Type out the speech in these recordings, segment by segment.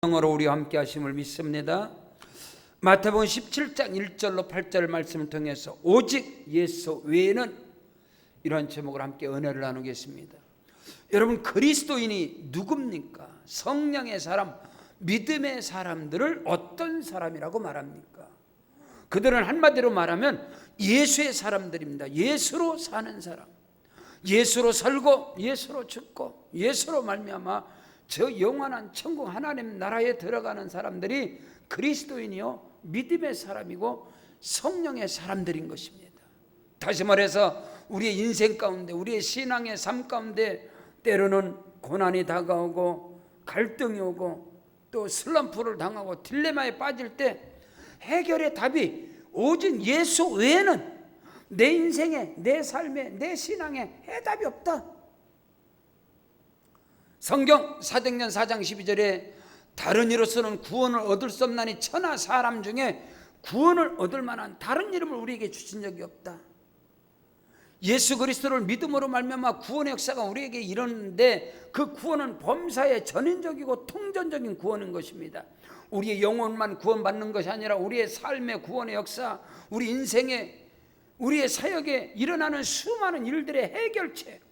영어로 우리와 함께 하심을 믿습니다. 마태복음 17장 1절로 8절 말씀을 통해서 오직 예수 외에는, 이러한 제목으로 함께 은혜를 나누겠습니다. 여러분, 그리스도인이 누굽니까? 성령의 사람, 믿음의 사람들을 어떤 사람이라고 말합니까? 그들은 한마디로 말하면 예수의 사람들입니다. 예수로 사는 사람, 예수로 살고 예수로 죽고 예수로 말미암아 저 영원한 천국 하나님 나라에 들어가는 사람들이 그리스도인이요 믿음의 사람이고 성령의 사람들인 것입니다. 다시 말해서 우리의 인생 가운데, 우리의 신앙의 삶 가운데 때로는 고난이 다가오고 갈등이 오고 또 슬럼프를 당하고 딜레마에 빠질 때 해결의 답이 오직 예수 외에는 내 인생에, 내 삶에, 내 신앙에 해답이 없다. 성경 사도행전 4장 12절에 다른 이로서는 구원을 얻을 수 없나니 천하 사람 중에 구원을 얻을 만한 다른 이름을 우리에게 주신 적이 없다. 예수 그리스도를 믿음으로 말미암아 구원의 역사가 우리에게 이르는데 그 구원은 범사의 전인적이고 통전적인 구원인 것입니다. 우리의 영혼만 구원받는 것이 아니라 우리의 삶의 구원의 역사, 우리 인생에, 우리의 사역에 일어나는 수많은 일들의 해결책,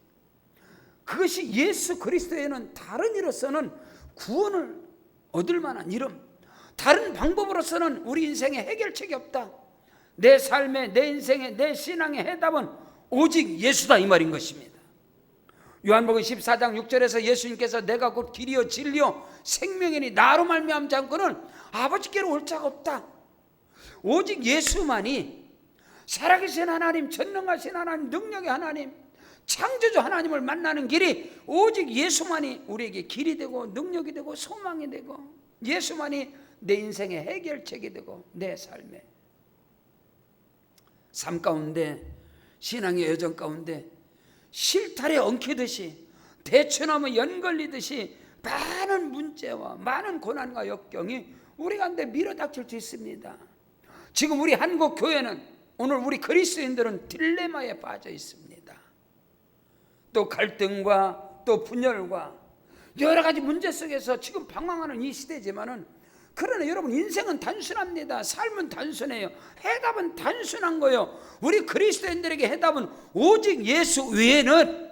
그것이 예수 그리스도에는 다른 이로서는 구원을 얻을 만한 이름, 다른 방법으로서는 우리 인생에 해결책이 없다. 내 삶에, 내 인생에, 내 신앙의 해답은 오직 예수다, 이 말인 것입니다. 요한복음 14장 6절에서 예수님께서 내가 곧 길이요 진리요 생명이니 나로 말미암지 않고는 아버지께로 올 자가 없다. 오직 예수만이 살아계신 하나님, 전능하신 하나님, 능력의 하나님, 창조주 하나님을 만나는 길이 오직 예수만이 우리에게 길이 되고 능력이 되고 소망이 되고 예수만이 내 인생의 해결책이 되고 내 삶의 삶 가운데, 신앙의 여정 가운데 실타래 엉키듯이 대추나무 연걸리듯이 많은 문제와 많은 고난과 역경이 우리 가운데 밀어닥칠 수 있습니다. 지금 우리 한국 교회는, 오늘 우리 그리스도인들은 딜레마에 빠져 있습니다. 또 갈등과 또 분열과 여러 가지 문제 속에서 지금 방황하는 이 시대지만은, 그러나 여러분, 인생은 단순합니다. 삶은 단순해요. 해답은 단순한 거예요. 우리 그리스도인들에게 해답은 오직 예수 외에는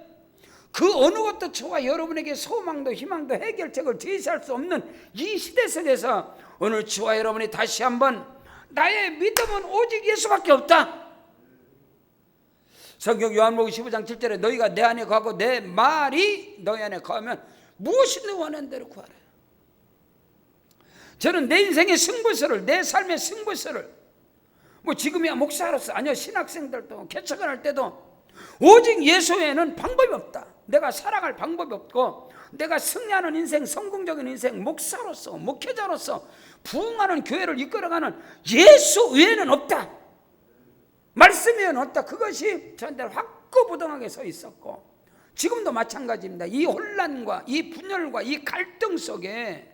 그 어느 것도 저와 여러분에게 소망도 희망도 해결책을 제시할 수 없는 이 시대 속에서 오늘 저와 여러분이 다시 한번 나의 믿음은 오직 예수밖에 없다. 성경 요한복음 15장 7절에 너희가 내 안에 거하고 내 말이 너희 안에 거하면 무엇이든 원하는 대로 구하라. 저는 내 인생의 승부수를, 내 삶의 승부수를, 뭐 지금이야 목사로서, 아니요 신학생들도 개척을 할 때도 오직 예수 외에는 방법이 없다. 내가 살아갈 방법이 없고 내가 승리하는 인생, 성공적인 인생, 목사로서, 목회자로서 부흥하는 교회를 이끌어가는 예수 외에는 없다. 말씀 외에는 없다. 그것이 저한테 확고부동하게 서 있었고 지금도 마찬가지입니다. 이 혼란과 이 분열과 이 갈등 속에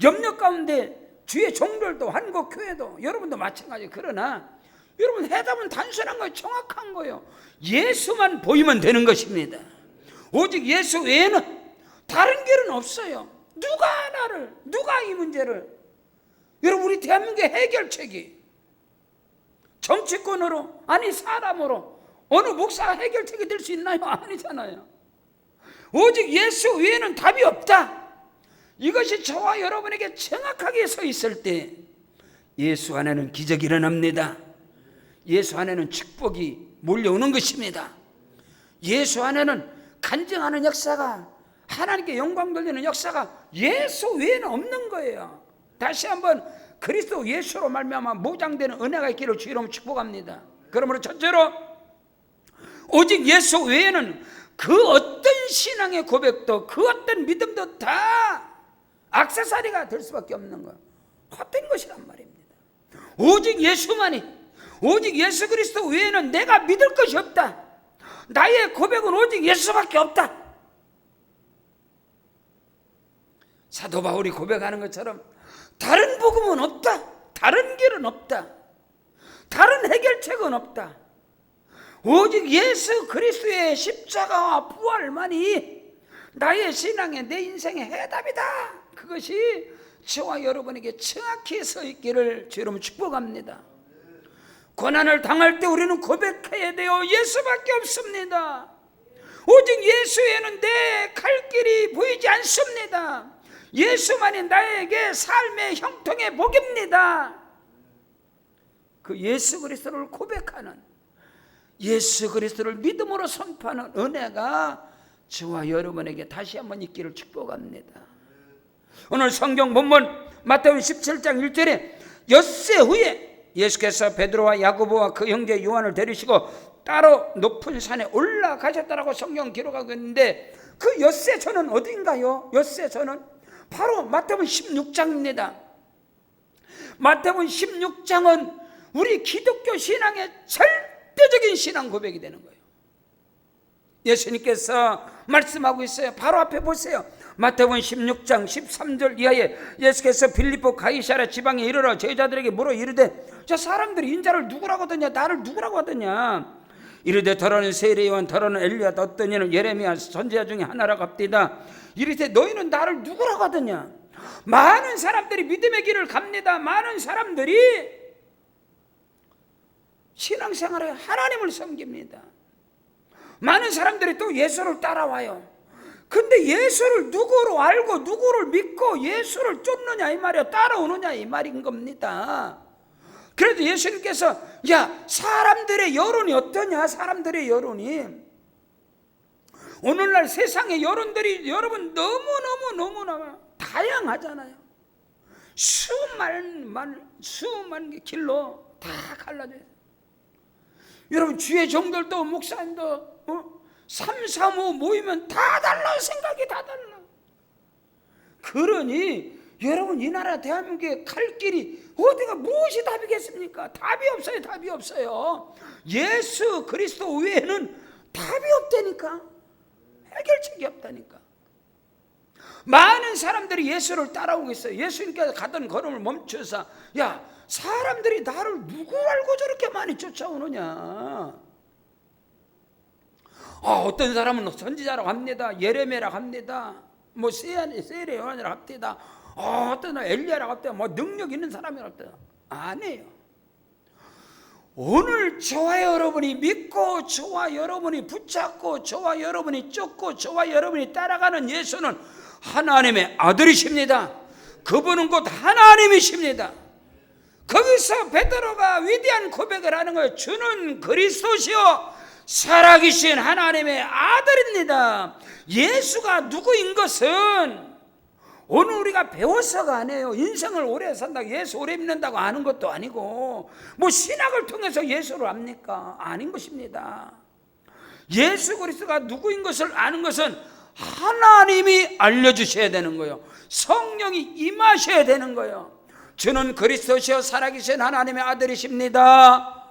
염려 가운데 주의 종들도, 한국 교회도, 여러분도 마찬가지. 그러나 여러분, 해답은 단순한 거예요. 정확한 거예요. 예수만 보이면 되는 것입니다. 오직 예수 외에는 다른 길은 없어요. 누가 이 문제를, 여러분, 우리 대한민국의 해결책이 정치권으로, 아니 사람으로, 어느 목사가 해결책이 될 수 있나요? 아니잖아요. 오직 예수 외에는 답이 없다. 이것이 저와 여러분에게 정확하게 서 있을 때 예수 안에는 기적이 일어납니다. 예수 안에는 축복이 몰려오는 것입니다. 예수 안에는 간증하는 역사가, 하나님께 영광 돌리는 역사가 예수 외에는 없는 거예요. 다시 한번 그리스도 예수로 말미암아 무장되는 은혜가 있기를 주 이름으로 축복합니다. 그러므로 첫째로 오직 예수 외에는 그 어떤 신앙의 고백도, 그 어떤 믿음도 다 액세서리가 될 수밖에 없는 거예요. 헛된 것이란 말입니다. 오직 예수만이, 오직 예수 그리스도 외에는 내가 믿을 것이 없다. 나의 고백은 오직 예수밖에 없다. 사도 바울이 고백하는 것처럼 다른 복음은 없다. 다른 길은 없다. 다른 해결책은 없다. 오직 예수 그리스도의 십자가와 부활만이 나의 신앙에, 내 인생의 해답이다. 그것이 저와 여러분에게 정확히 서 있기를 주님 축복합니다. 고난을 당할 때 우리는 고백해야 돼요. 예수밖에 없습니다. 오직 예수 외에는 내 갈 길이 보이지 않습니다. 예수만이 나에게 삶의 형통의 복입니다. 그 예수 그리스도를 고백하는, 예수 그리스도를 믿음으로 선포하는 은혜가 저와 여러분에게 다시 한번 있기를 축복합니다. 오늘 성경 본문 마태복음 17장 1절에 엿새 후에 예수께서 베드로와 야고보와 그 형제 요한을 데리시고 따로 높은 산에 올라가셨다라고 성경 기록하고 있는데, 그 엿새천은 어딘가요? 엿새천은 바로 마태복음 16장입니다. 마태복음 16장은 우리 기독교 신앙의 절대적인 신앙 고백이 되는 거예요. 예수님께서 말씀하고 있어요. 바로 앞에 보세요. 마태복음 16장 13절 이하에 예수께서 빌립보 가이사랴 지방에 이르러 제자들에게 물어 이르되, 저 사람들이 인자를 누구라고 하더냐, 나를 누구라고 하더냐. 이르되 더러는 세례 요한, 더러는 엘리야, 어떤 이는 예레미야 선지자 중에 하나라고 합디다. 이르되 너희는 나를 누구라고 하더냐. 많은 사람들이 믿음의 길을 갑니다. 많은 사람들이 신앙생활에 하나님을 섬깁니다. 많은 사람들이 또 예수를 따라와요. 근데 예수를 누구로 알고 누구를 믿고 예수를 쫓느냐 이 말이야, 따라오느냐 이 말인 겁니다. 그래도 예수님께서 야, 사람들의 여론이 어떠냐, 사람들의 여론이. 오늘날 세상의 여론들이 여러분 너무나 다양하잖아요. 수만 개 길로 다 갈라져요. 여러분 주의 종들도 목사님도 3, 4, 5 모이면 다 달라, 생각이 다 달라. 그러니 여러분 이 나라 대한민국에 갈 길이 어디가 무엇이 답이겠습니까? 답이 없어요. 답이 없어요. 예수 그리스도 외에는 답이 없다니까. 해결책이 없다니까. 많은 사람들이 예수를 따라오고 있어요. 예수님께서 가던 걸음을 멈춰서 야, 사람들이 나를 누구 알고 저렇게 많이 쫓아오느냐. 어떤 사람은 선지자라고 합니다. 예레미야라고 합니다. 뭐 세례 요한이라고 합니다. 어떤 엘리야라고 합니다. 뭐 능력 있는 사람이라고 합니다. 아니에요. 오늘 저와 여러분이 믿고 저와 여러분이 붙잡고 저와 여러분이 쫓고 저와 여러분이 따라가는 예수는 하나님의 아들이십니다. 그분은 곧 하나님이십니다. 거기서 베드로가 위대한 고백을 하는 거예요. 주는 그리스도시요 살아계신 하나님의 아들입니다. 예수가 누구인 것은 오늘 우리가 배워서가 아니에요. 인생을 오래 산다고 예수 오래 믿는다고 아는 것도 아니고 뭐 신학을 통해서 예수를 압니까? 아닌 것입니다. 예수 그리스도가 누구인 것을 아는 것은 하나님이 알려주셔야 되는 거예요. 성령이 임하셔야 되는 거예요. 주는 그리스도시요 살아계신 하나님의 아들이십니다.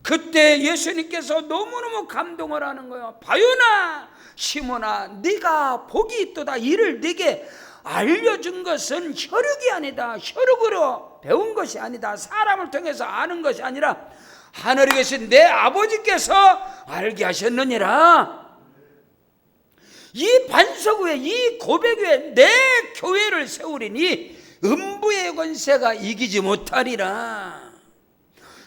그때 예수님께서 너무너무 감동을 하는 거예요. 바요나 시몬아, 네가 복이 있도다. 이를 네게 알려준 것은 혈육이 아니다. 혈육으로 배운 것이 아니다. 사람을 통해서 아는 것이 아니라 하늘에 계신 내 아버지께서 알게 하셨느니라. 이 반석 위에, 이 고백 위에 내 교회를 세우리니 음부의 권세가 이기지 못하리라.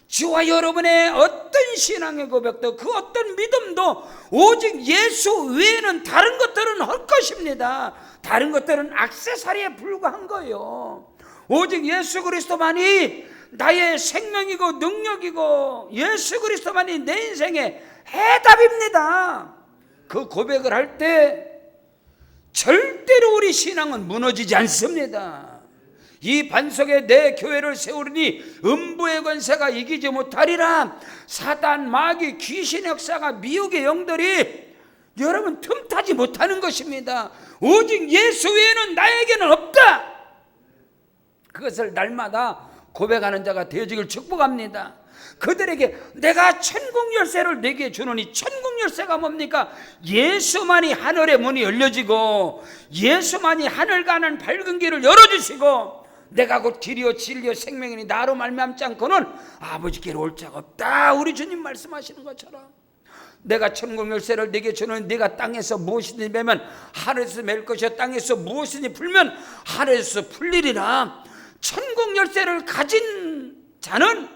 저와 여러분의 어떤 신앙의 고백도 그 어떤 믿음도 오직 예수 외에는 다른 것들은 헛것입니다. 다른 것들은 액세서리에 불과한 거예요. 오직 예수 그리스도만이 나의 생명이고 능력이고 예수 그리스도만이 내 인생의 해답입니다. 그 고백을 할 때 절대로 우리 신앙은 무너지지 않습니다. 이 반석에 내 교회를 세우리니 음부의 권세가 이기지 못하리라. 사단, 마귀, 귀신의 역사가, 미혹의 영들이 여러분 틈타지 못하는 것입니다. 오직 예수 외에는 나에게는 없다. 그것을 날마다 고백하는 자가 되어지길 축복합니다. 그들에게 내가 천국 열쇠를 내게 주노니, 천국 열쇠가 뭡니까? 예수만이 하늘의 문이 열려지고 예수만이 하늘 가는 밝은 길을 열어주시고 내가 곧 길이요 진리요 생명이니 나로 말미암지 않고는 아버지께로 올 자가 없다. 우리 주님 말씀하시는 것처럼 내가 천국 열쇠를 네게 주는 네가 땅에서 무엇이든지 매면 하늘에서 맬 것이요 땅에서 무엇이든지 풀면 하늘에서 풀리리라. 천국 열쇠를 가진 자는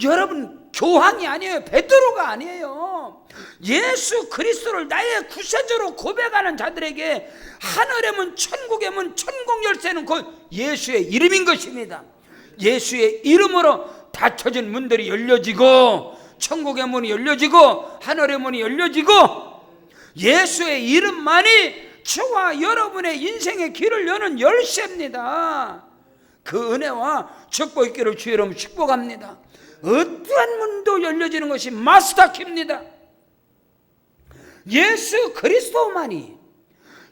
여러분 교황이 아니에요. 베드로가 아니에요. 예수 그리스도를 나의 구세주로 고백하는 자들에게 하늘의 문, 천국의 문, 천국 열쇠는 곧 예수의 이름인 것입니다. 예수의 이름으로 닫혀진 문들이 열려지고 천국의 문이 열려지고 하늘의 문이 열려지고 예수의 이름만이 저와 여러분의 인생의 길을 여는 열쇠입니다. 그 은혜와 축복 있기를 주의 이름으로 축복합니다. 어떠한 문도 열려지는 것이 마스터키입니다. 예수 그리스도만이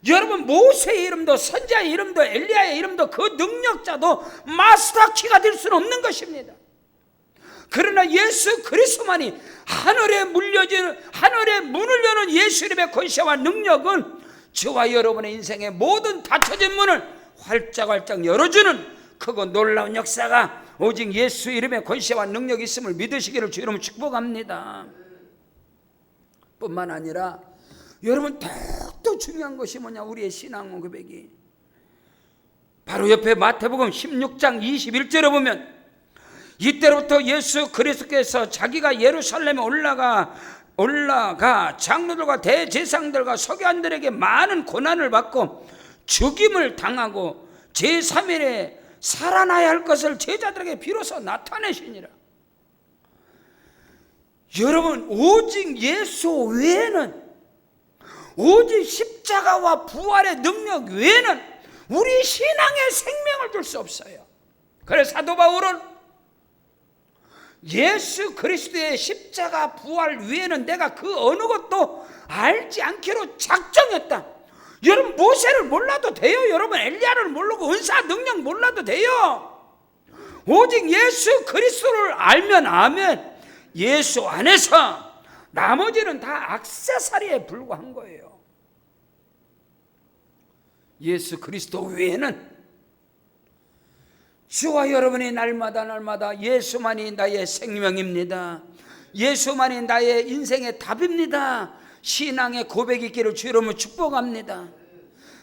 여러분 모세의 이름도 선지자의 이름도 엘리야의 이름도 그 능력자도 마스터키가 될 수는 없는 것입니다. 그러나 예수 그리스도만이 하늘의 문을 여는 예수 이름의 권세와 능력은 저와 여러분의 인생의 모든 닫혀진 문을 활짝활짝 열어주는 크고 놀라운 역사가 오직 예수 이름의 권세와 능력이 있음을 믿으시기를 주의 이름으로 축복합니다. 뿐만 아니라 여러분 더욱더 중요한 것이 뭐냐, 우리의 신앙 고백이 바로 옆에 마태복음 16장 21절에 보면 이때로부터 예수 그리스도께서 자기가 예루살렘에 올라가 장로들과 대제사장들과 서기관들에게 많은 고난을 받고 죽임을 당하고 제3일에 살아나야 할 것을 제자들에게 비로소 나타내시니라. 여러분 오직 예수 외에는, 오직 십자가와 부활의 능력 외에는 우리 신앙에 생명을 줄 수 없어요. 그래서 사도 바울은 예수 그리스도의 십자가 부활 외에는 내가 그 어느 것도 알지 않기로 작정했다. 여러분 모세를 몰라도 돼요. 여러분 엘리야를 모르고 은사 능력 몰라도 돼요. 오직 예수 그리스도를 알면 아멘. 예수 안에서 나머지는 다 액세서리에 불과한 거예요. 예수 그리스도 외에는 주와 여러분이 날마다 예수만이 나의 생명입니다. 예수만이 나의 인생의 답입니다. 신앙의 고백이 있기를 주의 이름으로 축복합니다.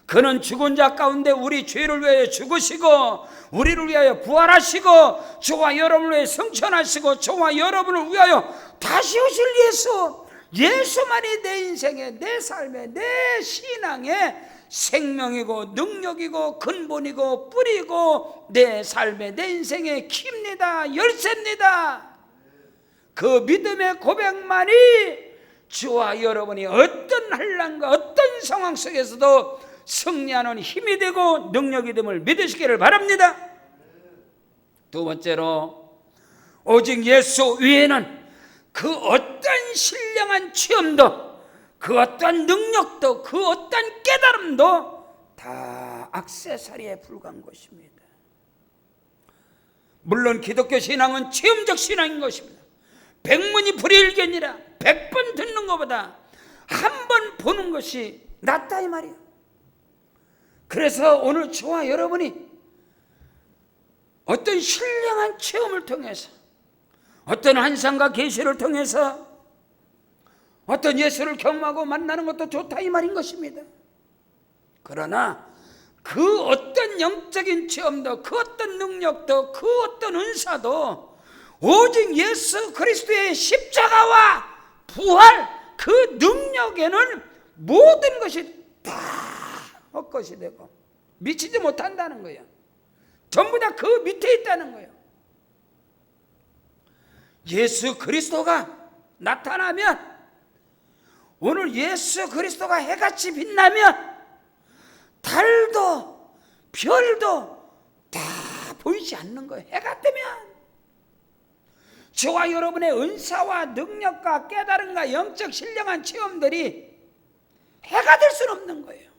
그는 죽은 자 가운데 우리 죄를 위하여 죽으시고 우리를 위하여 부활하시고 저와 여러분을 위하여 승천하시고 저와 여러분을 위하여 다시 오실 예수, 예수만이 내 인생의, 내 삶의, 내 신앙의 생명이고 능력이고 근본이고 뿌리고 내 삶의, 내 인생의 키입니다. 열쇠입니다. 그 믿음의 고백만이 주와 여러분이 어떤 환난과 어떤 상황 속에서도 승리하는 힘이 되고 능력이 됨을 믿으시기를 바랍니다. 두 번째로 오직 예수 위에는 그 어떤 신령한 체험도, 그 어떤 능력도, 그 어떤 깨달음도 다 액세서리에 불과한 것입니다. 물론 기독교 신앙은 체험적 신앙인 것입니다. 백문이 불여일견이라 100번 듣는 것보다 한 번 보는 것이 낫다 이 말이에요. 그래서 오늘 저와 여러분이 어떤 신령한 체험을 통해서, 어떤 환상과 계시를 통해서 어떤 예수를 경험하고 만나는 것도 좋다 이 말인 것입니다. 그러나 그 어떤 영적인 체험도, 그 어떤 능력도, 그 어떤 은사도 오직 예수 그리스도의 십자가와 부활, 그 능력에는 모든 것이 다 헛것이 되고 미치지 못한다는 거예요. 전부 다 그 밑에 있다는 거예요. 예수 그리스도가 나타나면, 오늘 예수 그리스도가 해같이 빛나면 달도 별도 다 보이지 않는 거예요. 해가 뜨면 저와 여러분의 은사와 능력과 깨달음과 영적 신령한 체험들이 해가 될 수는 없는 거예요.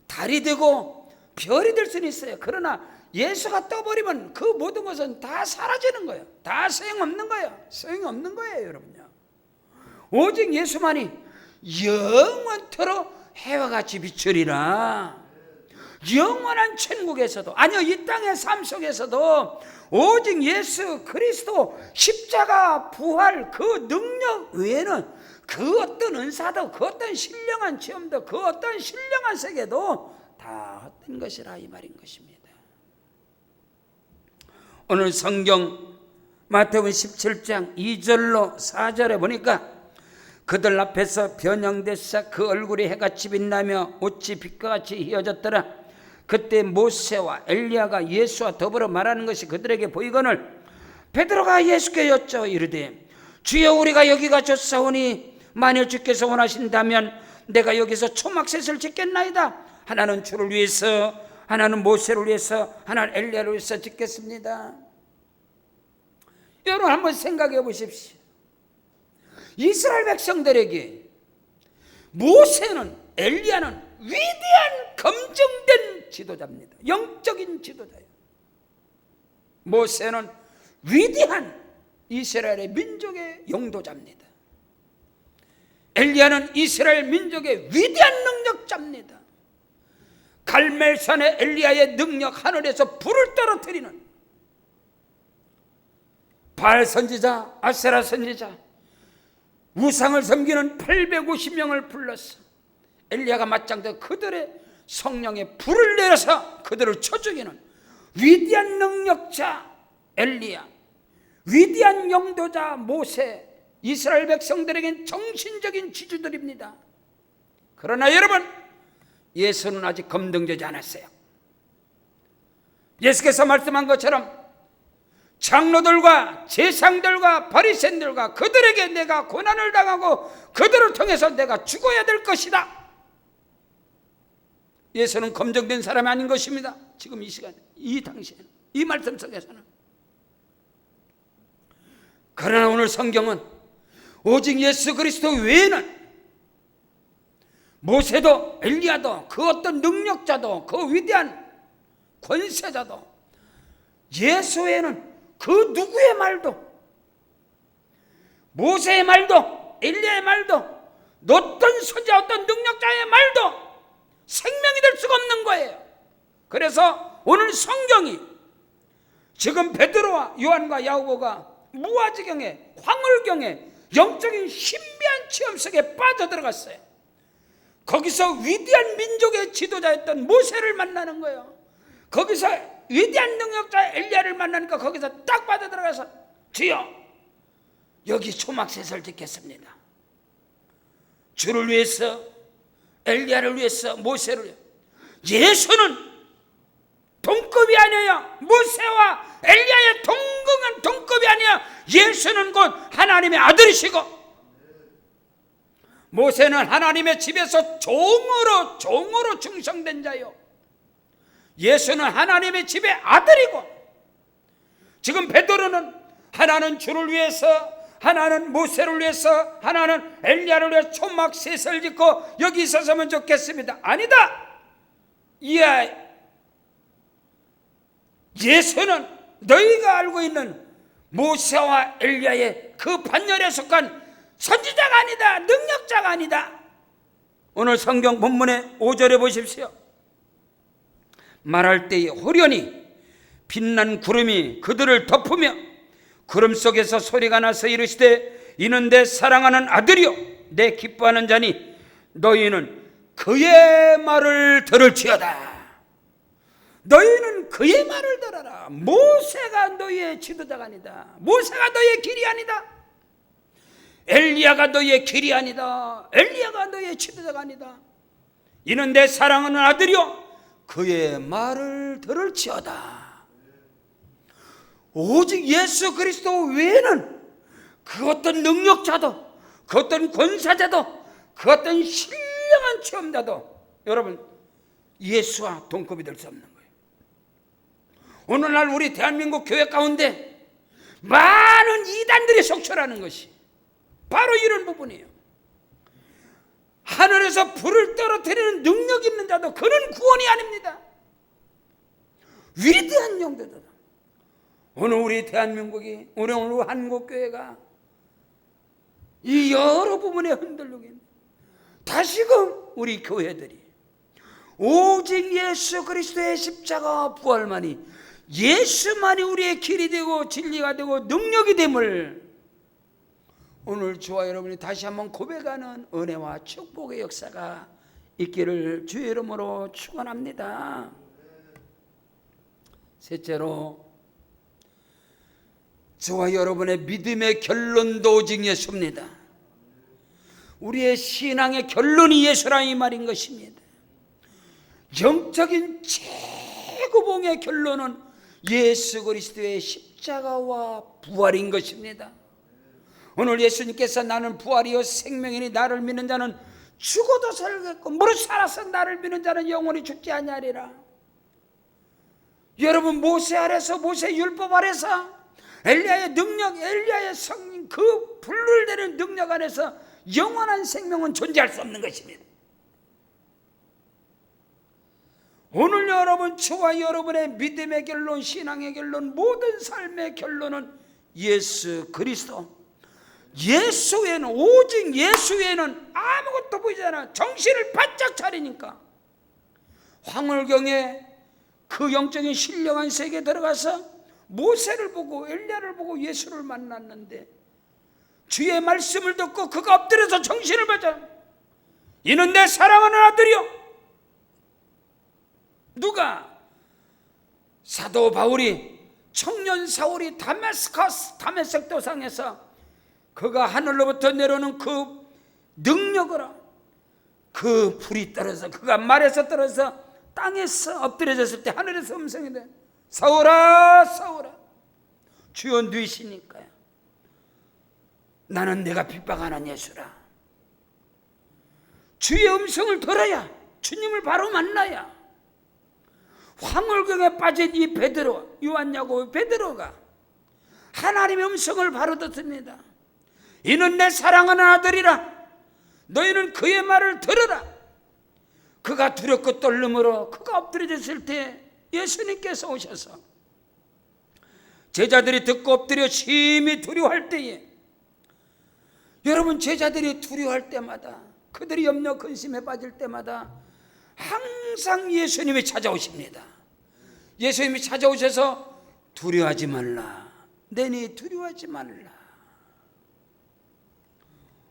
달이 되고 별이 될 수는 있어요. 그러나 예수가 떠버리면 그 모든 것은 다 사라지는 거예요. 다 소용없는 거예요. 소용이 없는 거예요, 여러분요. 오직 예수만이 영원토록 해와 같이 비추리라. 영원한 천국에서도, 아니요 이 땅의 삶 속에서도 오직 예수 그리스도 십자가 부활 그 능력 외에는 그 어떤 은사도, 그 어떤 신령한 체험도, 그 어떤 신령한 세계도 다 헛된 것이라 이 말인 것입니다. 오늘 성경 마태복음 17장 2절로 4절에 보니까 그들 앞에서 변형되사 그 얼굴이 해같이 빛나며 옷이 빛과 같이 휘어졌더라. 그때 모세와 엘리야가 예수와 더불어 말하는 것이 그들에게 보이거늘 베드로가 예수께 여쭤 이르되 주여 우리가 여기가 좋사오니 만일 주께서 원하신다면 내가 여기서 초막셋을 짓겠나이다. 하나는 주를 위해서, 하나는 모세를 위해서, 하나는 엘리야를 위해서 짓겠습니다. 여러분 한번 생각해 보십시오. 이스라엘 백성들에게 모세는, 엘리야는 위대한 검증된 지도자입니다. 영적인 지도자예요. 모세는 위대한 이스라엘의 민족의 영도자입니다. 엘리야는 이스라엘 민족의 위대한 능력자입니다. 갈멜산의 엘리야의 능력, 하늘에서 불을 떨어뜨리는 바알 선지자, 아세라 선지자, 우상을 섬기는 850명을 불렀어. 엘리야가 맞짱져 그들의 성령의 불을 내려서 그들을 쳐 죽이는 위대한 능력자 엘리야, 위대한 영도자 모세, 이스라엘 백성들에겐 정신적인 지주들입니다. 그러나 여러분, 예수는 아직 검증되지 않았어요. 예수께서 말씀한 것처럼 장로들과 제상들과 바리새인들과 그들에게 내가 고난을 당하고 그들을 통해서 내가 죽어야 될 것이다. 예수는 검증된 사람이 아닌 것입니다. 지금 이 시간에, 이 당시에, 이 말씀 속에서는. 그러나 오늘 성경은 오직 예수 그리스도 외에는 모세도 엘리야도 그 어떤 능력자도 그 위대한 권세자도 예수 외에는 그 누구의 말도, 모세의 말도 엘리야의 말도 어떤 선지자, 어떤 능력자의 말도 생명이 될 수가 없는 거예요. 그래서 오늘 성경이 지금 베드로와 요한과 야고보가 무아지경에, 황홀경에 영적인 신비한 체험 속에 빠져들어갔어요. 거기서 위대한 민족의 지도자였던 모세를 만나는 거예요. 거기서 위대한 능력자 엘리야를 만나니까 거기서 딱 빠져들어가서 주여 여기 초막셋을 짓겠습니다. 주를 위해서, 엘리야를 위해서, 모세를 위해서. 예수는 동급이 아니에요. 모세와 엘리야의 동급이 아니야. 예수는 곧 하나님의 아들이시고, 모세는 하나님의 집에서 종으로 충성된 자요, 예수는 하나님의 집의 아들이고, 지금 베드로는 하나는 주를 위해서, 하나는 모세를 위해서, 하나는 엘리야를 위해서 초막셋을 짓고 여기 있었으면 좋겠습니다. 아니다. 예수는 너희가 알고 있는 모세와 엘리야의 그 반열에 속한 선지자가 아니다. 능력자가 아니다. 오늘 성경 본문의 5절에 보십시오. 말할 때에 호련히 빛난 구름이 그들을 덮으며 구름 속에서 소리가 나서 이르시되 이는 내 사랑하는 아들이요 내 기뻐하는 자니 너희는 그의 말을 들을지어다. 너희는 그의 말을 들어라. 모세가 너희의 지도자가 아니다. 모세가 너희의 길이 아니다. 엘리야가 너희의 길이 아니다. 엘리야가 너희의 지도자가 아니다. 이는 내 사랑하는 아들이요 그의 말을 들을지어다. 오직 예수 그리스도 외에는 그 어떤 능력자도, 그 어떤 권사자도, 그 어떤 신령한 체험자도 여러분 예수와 동급이 될 수 없는 거예요. 오늘날 우리 대한민국 교회 가운데 많은 이단들이 속출하는 것이 바로 이런 부분이에요. 하늘에서 불을 떨어뜨리는 능력 있는 자도 그는 구원이 아닙니다. 위대한 영도자다. 오늘 우리 대한민국이, 오늘 한국교회가 이 여러 부분에 흔들리고 있는, 다시금 우리 교회들이 오직 예수 그리스도의 십자가 부활만이, 예수만이 우리의 길이 되고 진리가 되고 능력이 됨을 오늘 저와 여러분이 다시 한번 고백하는 은혜와 축복의 역사가 있기를 주의 이름으로 축원합니다. 셋째로, 저와 여러분의 믿음의 결론도 오직 예수입니다. 우리의 신앙의 결론이 예수라 이 말인 것입니다. 영적인 최고봉의 결론은 예수 그리스도의 십자가와 부활인 것입니다. 오늘 예수님께서 나는 부활이요 생명이니 나를 믿는 자는 죽어도 살겠고 무릇 살아서 나를 믿는 자는 영원히 죽지 아니하리라. 여러분, 모세 아래서, 모세 율법 아래서, 엘리야의 능력, 엘리야의 성령, 그 불를대는 능력 안에서 영원한 생명은 존재할 수 없는 것입니다. 오늘 여러분, 저와 여러분의 믿음의 결론, 신앙의 결론, 모든 삶의 결론은 예수 그리스도. 예수 외에는, 오직 예수 외에는 아무것도 보이지 않아. 정신을 바짝 차리니까 황홀경에 그 영적인 신령한 세계에 들어가서 모세를 보고 엘리야를 보고 예수를 만났는데, 주의 말씀을 듣고 그가 엎드려서 정신을 바쳐, 이는 내 사랑하는 아들이요. 누가? 사도 바울이, 청년 사울이 다메섹 도상에서 그가 하늘로부터 내려오는 그 능력으로 그 불이 떨어져, 그가 말에서 떨어져 땅에서 엎드려졌을 때 하늘에서 음성이 돼, 사울아 사울아 주여 누이시니까요. 나는 내가 핍박하는 예수라. 주의 음성을 들어야, 주님을 바로 만나야. 황홀경에 빠진 이 베드로, 요한 야고보 베드로가 하나님의 음성을 바로 듣습니다. 이는 내 사랑하는 아들이라. 너희는 그의 말을 들으라. 그가 두렵고 떨림으로 그가 엎드려졌을 때 예수님께서 오셔서 제자들이 듣고 엎드려 심히 두려워할 때에, 여러분, 제자들이 두려워할 때마다, 그들이 염려 근심에 빠질 때마다 항상 예수님이 찾아오십니다. 예수님이 찾아오셔서 두려워하지 말라, 내니 두려워하지 말라.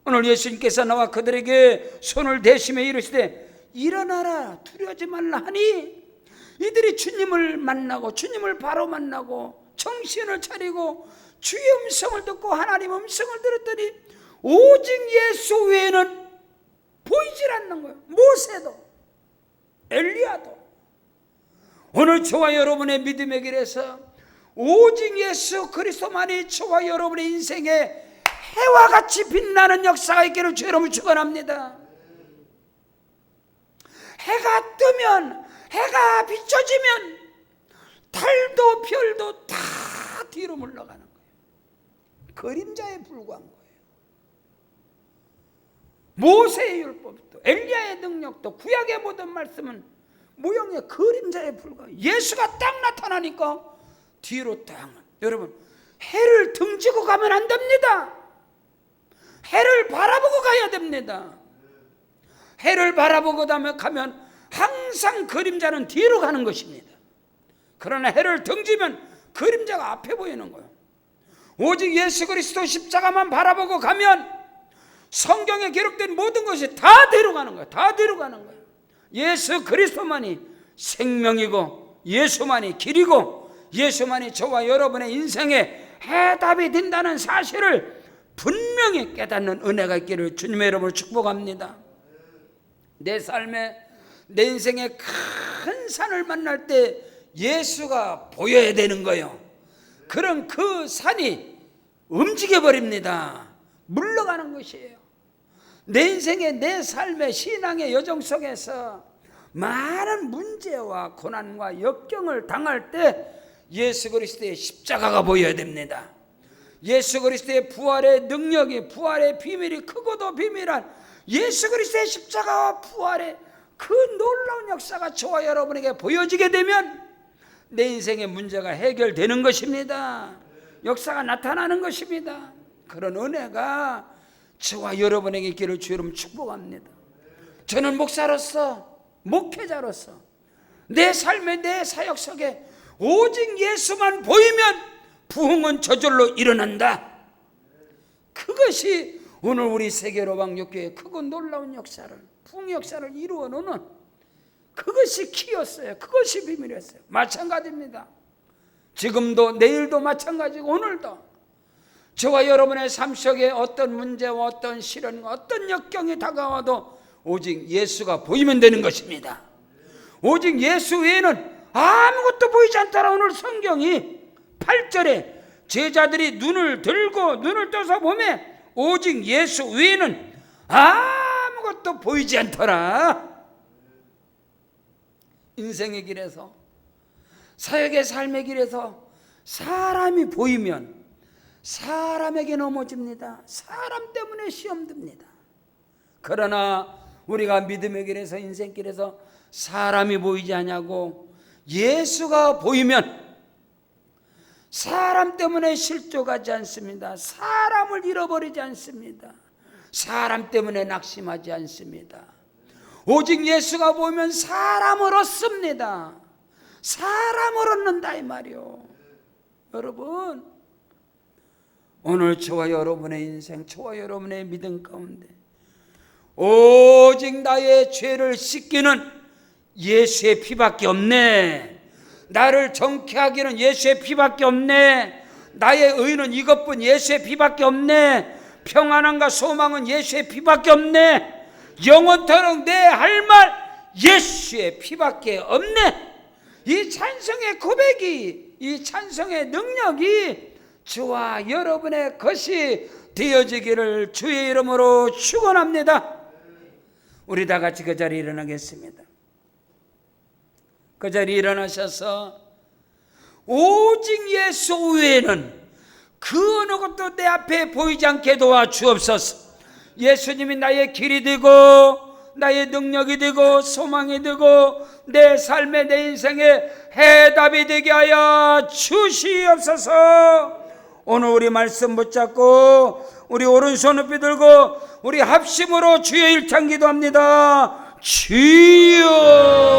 오늘 예수님께서 나와 그들에게 손을 대시며 이르시되 일어나라, 두려워하지 말라 하니, 이들이 주님을 만나고 주님을 바로 만나고 정신을 차리고 주의 음성을 듣고 하나님 음성을 들었더니 오직 예수 외에는 보이질 않는 거예요. 모세도 엘리야도. 오늘 저와 여러분의 믿음의 길에서 오직 예수 그리스도만이 저와 여러분의 인생에 해와 같이 빛나는 역사가 있기를 주 여러분 축원합니다. 해가 뜨면, 해가 비춰지면 달도 별도 다 뒤로 물러가는 거예요. 그림자에 불과한 거예요. 모세의 율법도 엘리야의 능력도 구약의 모든 말씀은 모형의 그림자에 불과해요. 예수가 딱 나타나니까 뒤로 딱. 여러분, 해를 등지고 가면 안 됩니다. 해를 바라보고 가야 됩니다. 해를 바라보고 가면 항상 그림자는 뒤로 가는 것입니다. 그러나 해를 등지면 그림자가 앞에 보이는 거예요. 오직 예수 그리스도 십자가만 바라보고 가면 성경에 기록된 모든 것이 다 뒤로 가는 거예요. 다 뒤로 가는 거예요. 예수 그리스도만이 생명이고 예수만이 길이고 예수만이 저와 여러분의 인생에 해답이 된다는 사실을 분명히 깨닫는 은혜가 있기를 주님의 이름으로 축복합니다. 내 삶에, 내 인생에 큰 산을 만날 때 예수가 보여야 되는 거예요. 그럼 그 산이 움직여버립니다. 물러가는 것이에요. 내 인생의, 내 삶의 신앙의 여정 속에서 많은 문제와 고난과 역경을 당할 때 예수 그리스도의 십자가가 보여야 됩니다. 예수 그리스도의 부활의 능력이, 부활의 비밀이 크고도 비밀한 예수 그리스도의 십자가와 부활의 그 놀라운 역사가 저와 여러분에게 보여지게 되면 내 인생의 문제가 해결되는 것입니다. 역사가 나타나는 것입니다. 그런 은혜가 저와 여러분에게 있기를 주 여러분 축복합니다. 저는 목사로서, 목회자로서 내 삶의, 내 사역 속에 오직 예수만 보이면 부흥은 저절로 일어난다. 그 그것이 오늘 우리 세계로방육교의 크고 놀라운 역사를, 풍역사를 이루어 놓는 그것이 키였어요. 그것이 비밀이었어요. 마찬가지입니다. 지금도 내일도 마찬가지고 오늘도 저와 여러분의 삶 속에 어떤 문제와 어떤 시련과 어떤 역경이 다가와도 오직 예수가 보이면 되는 것입니다. 오직 예수 외에는 아무것도 보이지 않더라. 오늘 성경이 8절에 제자들이 눈을 들고 눈을 떠서 보면 오직 예수 외에는 아무것도 보이지 않더라. 인생의 길에서, 사역의 삶의 길에서 사람이 보이면 사람에게 넘어집니다. 사람 때문에 시험 듭니다. 그러나 우리가 믿음의 길에서, 인생길에서 사람이 보이지 않냐고 예수가 보이면 사람 때문에 실족하지 않습니다. 사람을 잃어버리지 않습니다. 사람 때문에 낙심하지 않습니다. 오직 예수가 보이면 사람을 얻습니다. 사람을 얻는다 이 말이요. 여러분, 오늘 저와 여러분의 인생, 저와 여러분의 믿음 가운데 오직 나의 죄를 씻기는 예수의 피밖에 없네. 나를 정케하기는 예수의 피밖에 없네. 나의 의는 이것뿐 예수의 피밖에 없네. 평안함과 소망은 예수의 피밖에 없네. 영원토록 내 할 말 예수의 피밖에 없네. 이 찬송의 고백이, 이 찬송의 능력이 저와 여러분의 것이 되어지기를 주의 이름으로 축원합니다. 우리 다 같이 그 자리에 일어나겠습니다. 그 자리에 일어나셔서 오직 예수 외에는 그 어느 것도 내 앞에 보이지 않게 도와주옵소서. 예수님이 나의 길이 되고 나의 능력이 되고 소망이 되고 내 삶의, 내 인생의 해답이 되게 하여 주시옵소서. 오늘 우리 말씀 붙잡고 우리 오른손 높이 들고 우리 합심으로 주의 일창 기도합니다. 주여